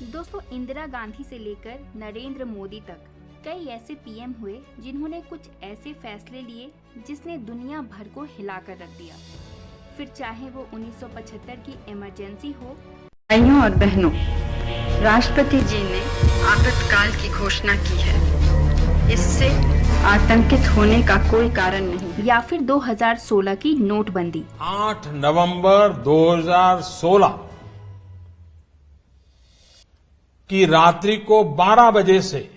दोस्तों, इंदिरा गांधी से लेकर नरेंद्र मोदी तक कई ऐसे पीएम हुए जिन्होंने कुछ ऐसे फैसले लिए जिसने दुनिया भर को हिलाकर रख दिया। फिर चाहे वो 1975 की इमरजेंसी हो। भाइयों और बहनों, राष्ट्रपति जी ने आपातकाल की घोषणा की है। इससे आतंकित होने का कोई कारण नहीं। या फिर 2016 की नोटबंदी। 8 नवंबर 2016 की रात्रि को 12 बजे से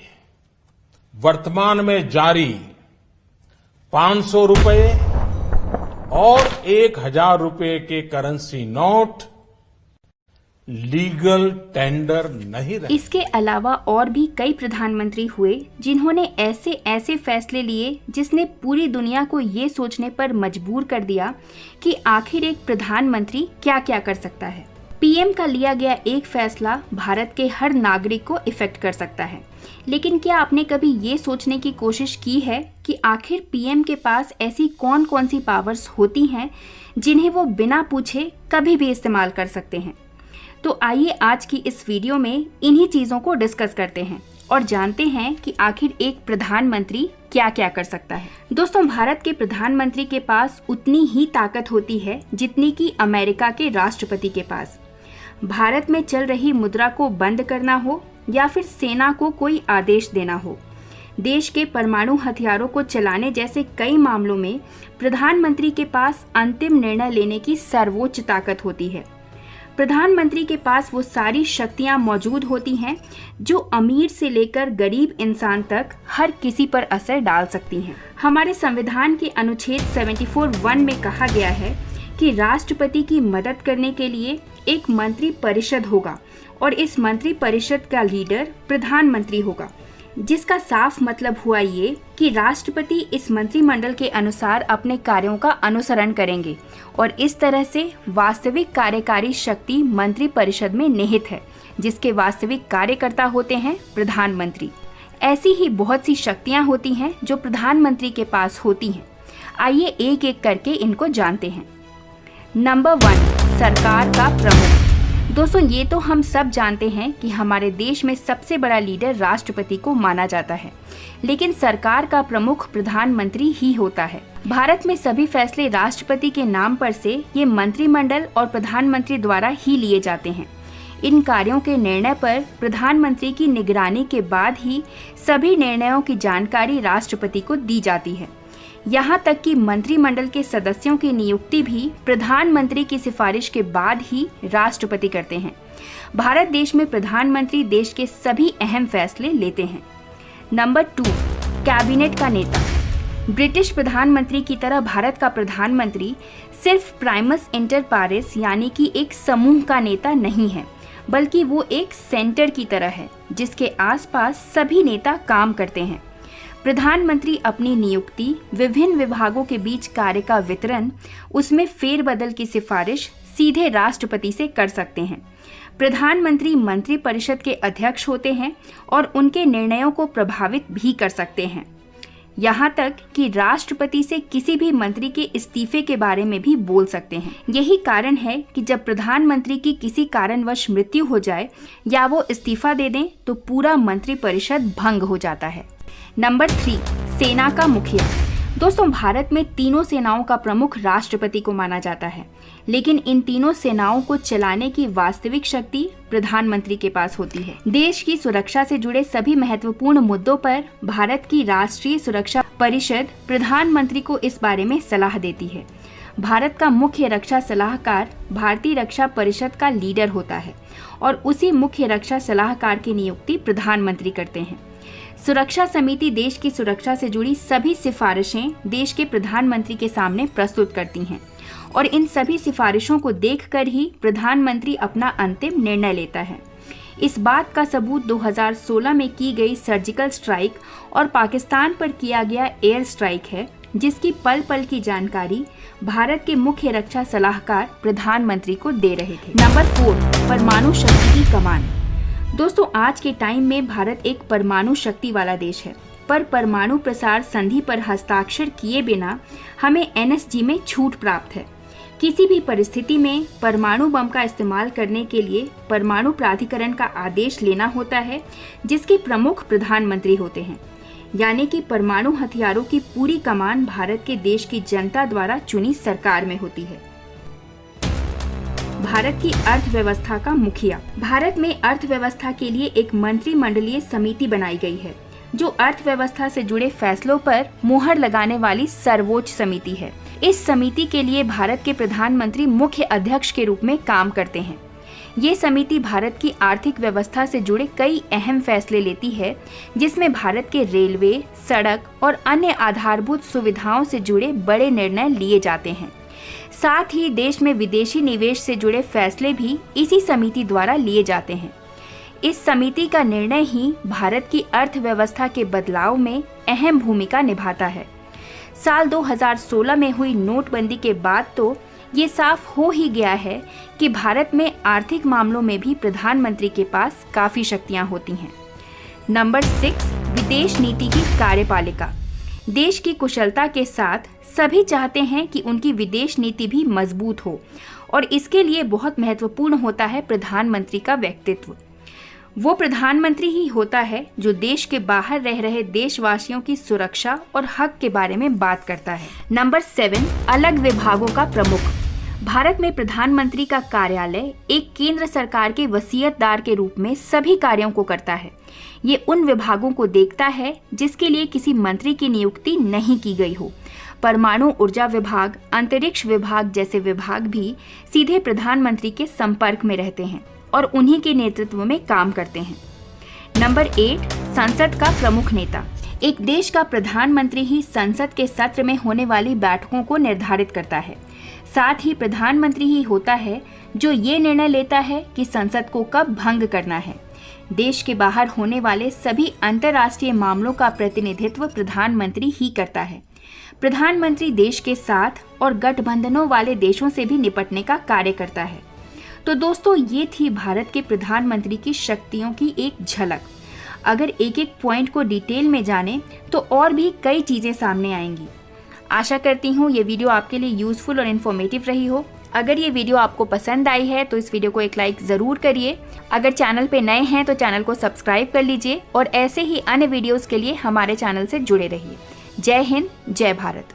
वर्तमान में जारी 500 रुपए और 1000 रुपए के करेंसी नोट लीगल टेंडर नहीं रहे। इसके अलावा और भी कई प्रधानमंत्री हुए जिन्होंने ऐसे ऐसे फैसले लिए जिसने पूरी दुनिया को ये सोचने पर मजबूर कर दिया कि आखिर एक प्रधानमंत्री क्या क्या कर सकता है। पीएम का लिया गया एक फैसला भारत के हर नागरिक को इफेक्ट कर सकता है, लेकिन क्या आपने कभी ये सोचने की कोशिश की है कि आखिर पीएम के पास ऐसी कौन कौन सी पावर्स होती हैं जिन्हें वो बिना पूछे कभी भी इस्तेमाल कर सकते हैं। तो आइए आज की इस वीडियो में इन्हीं चीज़ों को डिस्कस करते हैं और जानते हैं कि आखिर एक प्रधानमंत्री क्या क्या कर सकता है। दोस्तों, भारत के प्रधानमंत्री के पास उतनी ही ताकत होती है जितनी कि अमेरिका के राष्ट्रपति के पास। भारत में चल रही मुद्रा को बंद करना हो या फिर सेना को कोई आदेश देना हो, देश के परमाणु हथियारों को चलाने जैसे कई मामलों में प्रधानमंत्री के पास अंतिम निर्णय लेने की सर्वोच्च ताकत होती है। प्रधानमंत्री के पास वो सारी शक्तियां मौजूद होती हैं जो अमीर से लेकर गरीब इंसान तक हर किसी पर असर डाल सकती हैं। हमारे संविधान के अनुच्छेद 74(1) में कहा गया है कि राष्ट्रपति की मदद करने के लिए एक मंत्री परिषद होगा और इस मंत्री परिषद का लीडर प्रधानमंत्री होगा, जिसका साफ मतलब हुआ ये कि राष्ट्रपति इस मंत्रिमंडल के अनुसार अपने कार्यों का अनुसरण करेंगे और इस तरह से वास्तविक कार्यकारी शक्ति मंत्री परिषद में निहित है, जिसके वास्तविक कार्यकर्ता होते हैं प्रधानमंत्री। ऐसी ही बहुत सी शक्तियां होती हैं जो प्रधानमंत्री के पास होती हैं। आइए एक एक करके इनको जानते हैं। नंबर 1, सरकार का प्रमुख। दोस्तों, ये तो हम सब जानते हैं कि हमारे देश में सबसे बड़ा लीडर राष्ट्रपति को माना जाता है, लेकिन सरकार का प्रमुख प्रधानमंत्री ही होता है। भारत में सभी फैसले राष्ट्रपति के नाम पर से ये मंत्रिमंडल और प्रधानमंत्री द्वारा ही लिए जाते हैं। इन कार्यों के निर्णय पर प्रधानमंत्री की निगरानी के बाद ही सभी निर्णयों की जानकारी राष्ट्रपति को दी जाती है। यहाँ तक कि मंत्रिमंडल के सदस्यों की नियुक्ति भी प्रधानमंत्री की सिफारिश के बाद ही राष्ट्रपति करते हैं। भारत देश में प्रधानमंत्री देश के सभी अहम फैसले लेते हैं। नंबर 2, कैबिनेट का नेता। ब्रिटिश प्रधानमंत्री की तरह भारत का प्रधानमंत्री सिर्फ प्राइमस इंटर पारिस यानी कि एक समूह का नेता नहीं है, बल्कि वो एक सेंटर की तरह है जिसके आसपास सभी नेता काम करते हैं। प्रधानमंत्री अपनी नियुक्ति, विभिन्न विभागों के बीच कार्य का वितरण, उसमें फेरबदल की सिफारिश सीधे राष्ट्रपति से कर सकते हैं। प्रधानमंत्री मंत्री परिषद के अध्यक्ष होते हैं और उनके निर्णयों को प्रभावित भी कर सकते हैं। यहाँ तक कि राष्ट्रपति से किसी भी मंत्री के इस्तीफे के बारे में भी बोल सकते हैं। यही कारण है कि जब प्रधानमंत्री की किसी कारणवश मृत्यु हो जाए या वो इस्तीफा दे दें तो पूरा मंत्री परिषद भंग हो जाता है। नंबर 3, सेना का मुखिया। दोस्तों, भारत में तीनों सेनाओं का प्रमुख राष्ट्रपति को माना जाता है, लेकिन इन तीनों सेनाओं को चलाने की वास्तविक शक्ति प्रधानमंत्री के पास होती है। देश की सुरक्षा से जुड़े सभी महत्वपूर्ण मुद्दों पर भारत की राष्ट्रीय सुरक्षा परिषद प्रधानमंत्री को इस बारे में सलाह देती है। भारत का मुख्य रक्षा सलाहकार भारतीय रक्षा परिषद का लीडर होता है और उसी मुख्य रक्षा सलाहकार की नियुक्ति प्रधानमंत्री करते हैं। सुरक्षा समिति देश की सुरक्षा से जुड़ी सभी सिफारिशें देश के प्रधानमंत्री के सामने प्रस्तुत करती हैं और इन सभी सिफारिशों को देखकर ही प्रधानमंत्री अपना अंतिम निर्णय लेता है। इस बात का सबूत 2016 में की गई सर्जिकल स्ट्राइक और पाकिस्तान पर किया गया एयर स्ट्राइक है, जिसकी पल पल की जानकारी भारत के मुख्य रक्षा सलाहकार प्रधानमंत्री को दे रहे थे। नंबर 4, परमाणु शक्ति की कमान। दोस्तों, आज के टाइम में भारत एक परमाणु शक्ति वाला देश है, पर परमाणु प्रसार संधि पर हस्ताक्षर किए बिना हमें NSG में छूट प्राप्त है। किसी भी परिस्थिति में परमाणु बम का इस्तेमाल करने के लिए परमाणु प्राधिकरण का आदेश लेना होता है, जिसके प्रमुख प्रधानमंत्री होते हैं। यानी कि परमाणु हथियारों की पूरी कमान भारत के देश की जनता द्वारा चुनी सरकार में होती है। भारत की अर्थव्यवस्था का मुखिया। भारत में अर्थव्यवस्था के लिए एक मंत्रिमंडलीय समिति बनाई गई है, जो अर्थव्यवस्था से जुड़े फैसलों पर मुहर लगाने वाली सर्वोच्च समिति है। इस समिति के लिए भारत के प्रधानमंत्री मुख्य अध्यक्ष के रूप में काम करते हैं। ये समिति भारत की आर्थिक व्यवस्था से जुड़े कई अहम फैसले लेती है, जिसमें भारत के रेलवे, सड़क और अन्य आधारभूत सुविधाओं से जुड़े बड़े निर्णय लिए जाते हैं। साथ ही देश में विदेशी निवेश से जुड़े फैसले भी इसी समिति द्वारा लिए जाते हैं। इस समिति का निर्णय ही भारत की अर्थव्यवस्था के बदलाव में अहम भूमिका निभाता है। साल 2016 में हुई नोटबंदी के बाद तो ये साफ हो ही गया है कि भारत में आर्थिक मामलों में भी प्रधानमंत्री के पास काफी शक्तियां होती हैं। नंबर 6, विदेश नीति की कार्यपालिका। देश की कुशलता के साथ सभी चाहते हैं कि उनकी विदेश नीति भी मजबूत हो, और इसके लिए बहुत महत्वपूर्ण होता है प्रधानमंत्री का व्यक्तित्व। वो प्रधानमंत्री ही होता है जो देश के बाहर रह रहे देशवासियों की सुरक्षा और हक के बारे में बात करता है। नंबर 7, अलग विभागों का प्रमुख। भारत में प्रधानमंत्री का कार्यालय एक केंद्र सरकार के वसीयतदार के रूप में सभी कार्यों को करता है। ये उन विभागों को देखता है जिसके लिए किसी मंत्री की नियुक्ति नहीं की गई हो। परमाणु ऊर्जा विभाग, अंतरिक्ष विभाग जैसे विभाग भी सीधे प्रधानमंत्री के संपर्क में रहते हैं और उन्हीं के नेतृत्व में काम करते हैं। नंबर 8, संसद का प्रमुख नेता। एक देश का प्रधानमंत्री ही संसद के सत्र में होने वाली बैठकों को निर्धारित करता है। साथ ही प्रधानमंत्री ही होता है जो ये निर्णय लेता है कि संसद को कब भंग करना है। देश के बाहर होने वाले सभी अंतर्राष्ट्रीय मामलों का प्रतिनिधित्व प्रधानमंत्री ही करता है। प्रधानमंत्री देश के साथ और गठबंधनों वाले देशों से भी निपटने का कार्य करता है। तो दोस्तों, ये थी भारत के प्रधानमंत्री की शक्तियों की एक झलक। अगर एक एक पॉइंट को डिटेल में जानें तो और भी कई चीज़ें सामने आएंगी। आशा करती हूँ ये वीडियो आपके लिए यूज़फुल और इन्फॉर्मेटिव रही हो। अगर ये वीडियो आपको पसंद आई है तो इस वीडियो को एक लाइक ज़रूर करिए। अगर चैनल पे नए हैं तो चैनल को सब्सक्राइब कर लीजिए और ऐसे ही अन्य वीडियोज़ के लिए हमारे चैनल से जुड़े रहिए। जय हिंद, जय भारत।